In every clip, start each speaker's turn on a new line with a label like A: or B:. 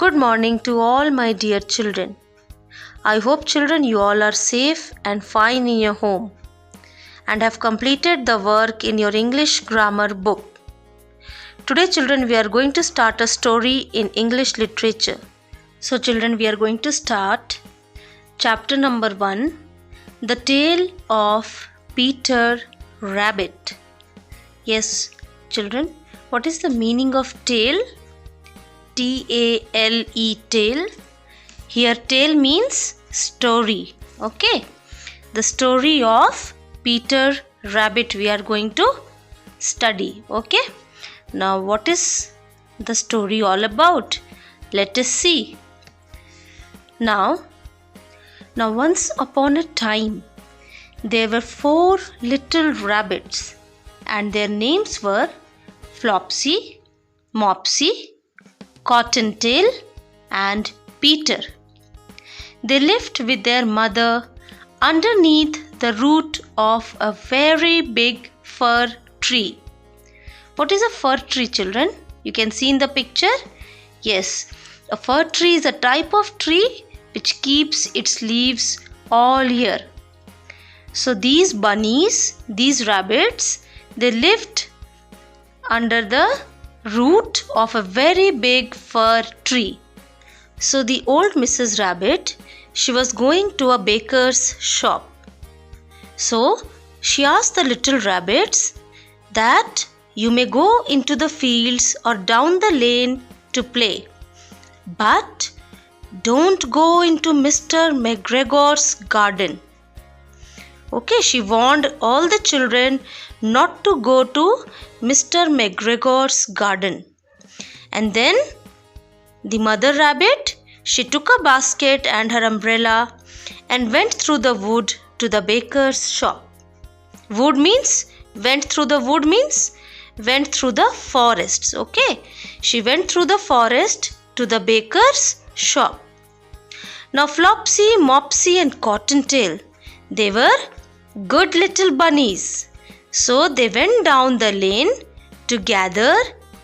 A: Good morning to all my dear children. I hope children you all are safe and fine in your home and have completed the work in your English grammar book. Today children we are going to start a story in English literature. So children we are going to start chapter number 1, The Tale of Peter Rabbit. Yes children, what is the meaning of tale? T-A-L-E, tale. Here tale means story. Okay. The story of Peter Rabbit we are going to study. Okay. Now what is the story all about? Let us see. Now once upon a time there were 4 little rabbits and their names were Flopsy, Mopsy, Cottontail and Peter. They lived with their mother underneath the root of a very big fir tree. What is a fir tree, children? You can see in the picture. Yes, a fir tree is a type of tree which keeps its leaves all year. So these bunnies, these rabbits, they lived under the root of a very big fir tree. So the old Mrs. Rabbit, she was going to a baker's shop. So she asked the little rabbits that you may go into the fields or down the lane to play, but don't go into Mr. McGregor's garden. Okay, she warned all the children not to go to Mr. McGregor's garden. And then the mother rabbit, she took a basket and her umbrella and went through the wood to the baker's shop. Wood means, went through the wood means, went through the forests. Okay, she went through the forest to the baker's shop. Now Flopsy, Mopsy and Cottontail, they were good little bunnies. So they went down the lane to gather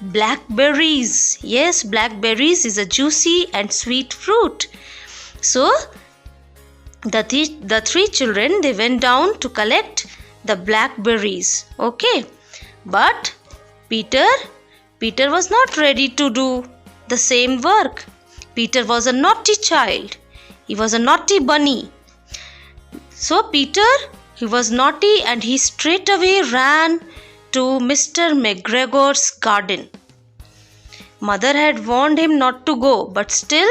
A: blackberries. Yes, blackberries is a juicy and sweet fruit. So the 3 children, they went down to collect the blackberries. Okay, but Peter was not ready to do the same work. Peter was a naughty child. He was a naughty bunny. So Peter, he was naughty and he straightaway ran to Mr. McGregor's garden. Mother had warned him not to go, but still,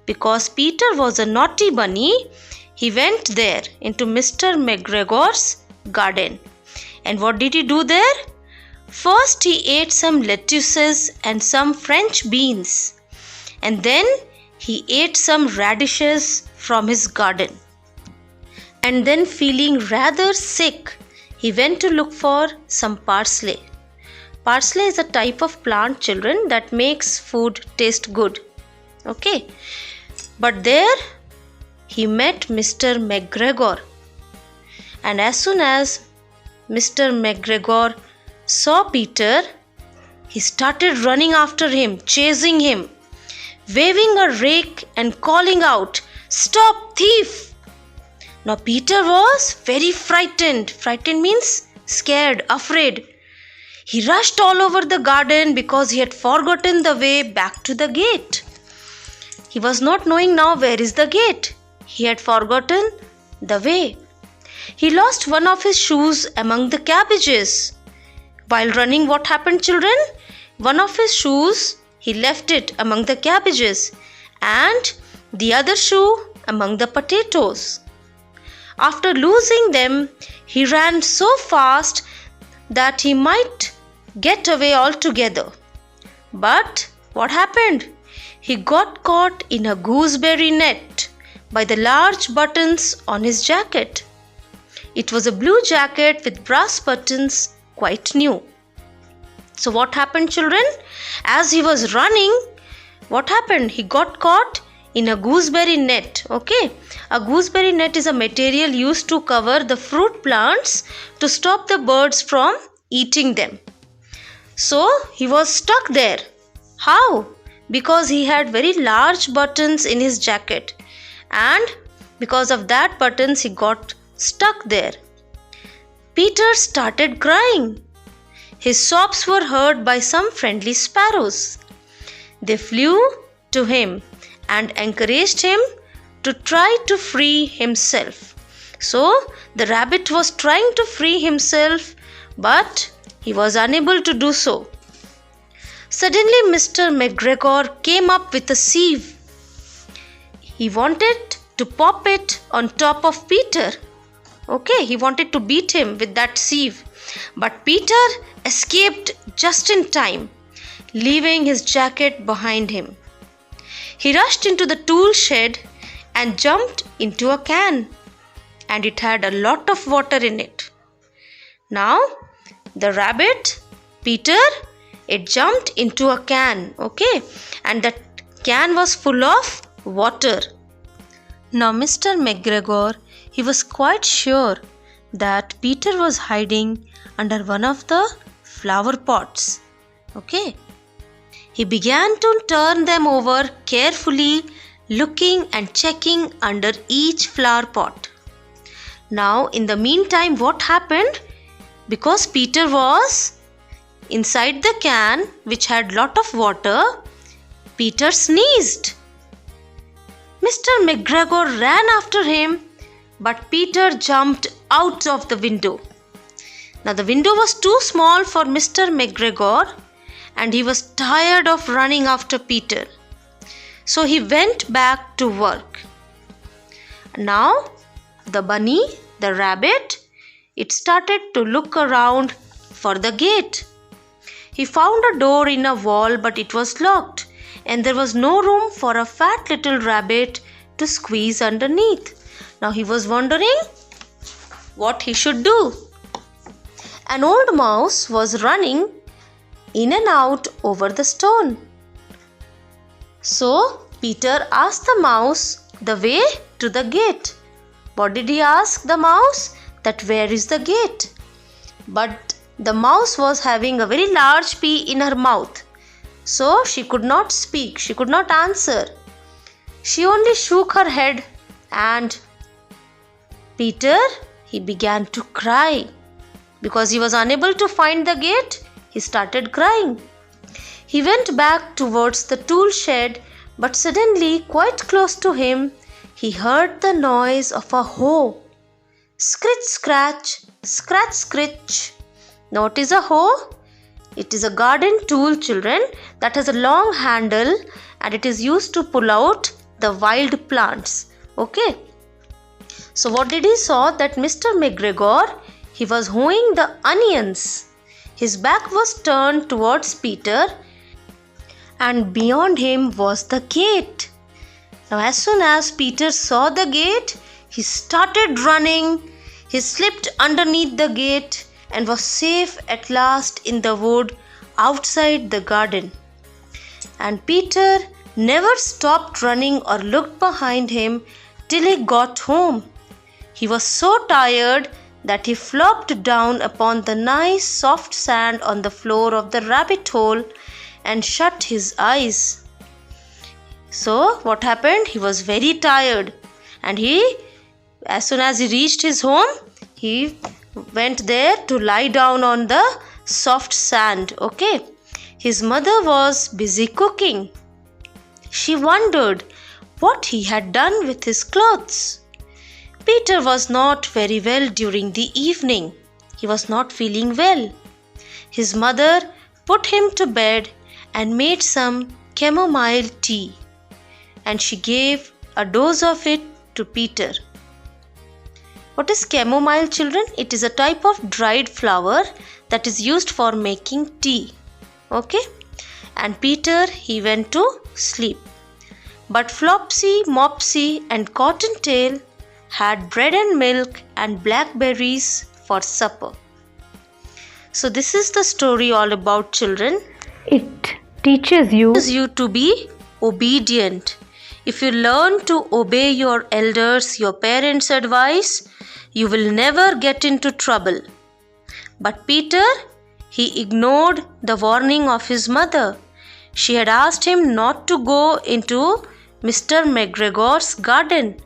A: because Peter was a naughty bunny, he went there into Mr. McGregor's garden. And what did he do there? First he ate some lettuces and some French beans. And then he ate some radishes from his garden. And then feeling rather sick, he went to look for some parsley. Parsley is a type of plant, children, that makes food taste good. Okay. But there he met Mr. McGregor. And as soon as Mr. McGregor saw Peter, he started running after him, chasing him, waving a rake and calling out, "Stop, thief!" Now Peter was very frightened. Frightened means scared, afraid. He rushed all over the garden because he had forgotten the way back to the gate. He was not knowing now where is the gate. He had forgotten the way. He lost one of his shoes among the cabbages. While running, what happened, children? One of his shoes, he left it among the cabbages and the other shoe among the potatoes. After losing them, he ran so fast that he might get away altogether. But what happened? He got caught in a gooseberry net by the large buttons on his jacket. It was a blue jacket with brass buttons, quite new. So what happened, children? As he was running, what happened? He got caught in a gooseberry net. Okay, a gooseberry net is a material used to cover the fruit plants to stop the birds from eating them. So he was stuck there. How? because he had very large buttons in his jacket, and because of that buttons he got stuck there. Peter started crying. His sobs were heard by some friendly sparrows. They flew to him and encouraged him to try to free himself. So the rabbit was trying to free himself, but he was unable to do so. Suddenly Mr. McGregor came up with a sieve. He wanted to pop it on top of Peter. Okay, he wanted to beat him with that sieve. But Peter escaped just in time, leaving his jacket behind him. He rushed into the tool shed and jumped into a can, and it had a lot of water in it. Now, the rabbit, Peter, it jumped into a can, okay, and that can was full of water. Now, Mr. McGregor, he was quite sure that Peter was hiding under one of the flower pots, okay. He began to turn them over carefully, looking and checking under each flower pot. Now, in the meantime, what happened? Because Peter was inside the can which had lot of water, Peter sneezed. Mr. McGregor ran after him, but Peter jumped out of the window. Now, the window was too small for Mr. McGregor, and he was tired of running after Peter. So he went back to work. Now, the bunny, the rabbit, it started to look around for the gate. He found a door in a wall, but it was locked, and there was no room for a fat little rabbit to squeeze underneath. Now he was wondering what he should do. An old mouse was running in and out over the stone. So Peter asked the mouse the way to the gate. What did he ask the mouse? That where is the gate? But the mouse was having a very large pea in her mouth. So she could not speak, she could not answer. She only shook her head, and Peter, he began to cry. Because he was unable to find the gate, he started crying. He went back towards the tool shed, but suddenly, quite close to him, he heard the noise of a hoe. Scritch, scratch, scratch, scritch. Now, what is a hoe? It is a garden tool, children, that has a long handle, and it is used to pull out the wild plants. Okay. So what did he saw? That Mr. McGregor, he was hoeing the onions. His back was turned towards Peter, and beyond him was the gate. Now, as soon as Peter saw the gate, he started running. He slipped underneath the gate and was safe at last in the wood outside the garden. And Peter never stopped running or looked behind him till he got home. He was so tired that he flopped down upon the nice soft sand on the floor of the rabbit hole and shut his eyes. So what happened? He was very tired, and as soon as he reached his home, he went there to lie down on the soft sand. Okay. His mother was busy cooking. She wondered what he had done with his clothes. Peter was not very well during the evening. He was not feeling well. His mother put him to bed and made some chamomile tea, and she gave a dose of it to Peter. What is chamomile, children? It is a type of dried flower that is used for making tea. Okay? And Peter, he went to sleep. But Flopsy, Mopsy and Cottontail had bread and milk and blackberries for supper. So this is the story all about, children.
B: It teaches you
A: to be obedient. If you learn to obey your elders, your parents' advice, you will never get into trouble. But Peter, he ignored the warning of his mother. She had asked him not to go into Mr. McGregor's garden,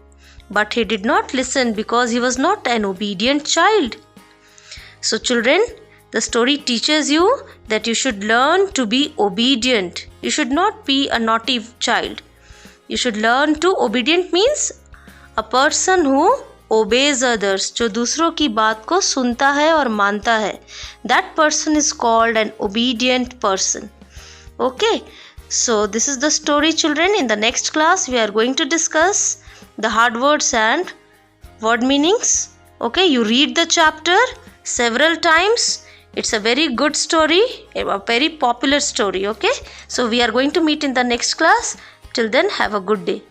A: but he did not listen because he was not an obedient child. So children, the story teaches you that you should learn to be obedient. You should not be a naughty child. You should learn to, obedient means a person who obeys others, जो दूसरों की बात को सुनता है और मानता है. That person is called an obedient person. Okay, so this is the story, children. In the next class, we are going to discuss the hard words and word meanings. Okay, you read the chapter several times. It's a very good story, a very popular story. Okay, so we are going to meet in the next class. Till then, have a good day.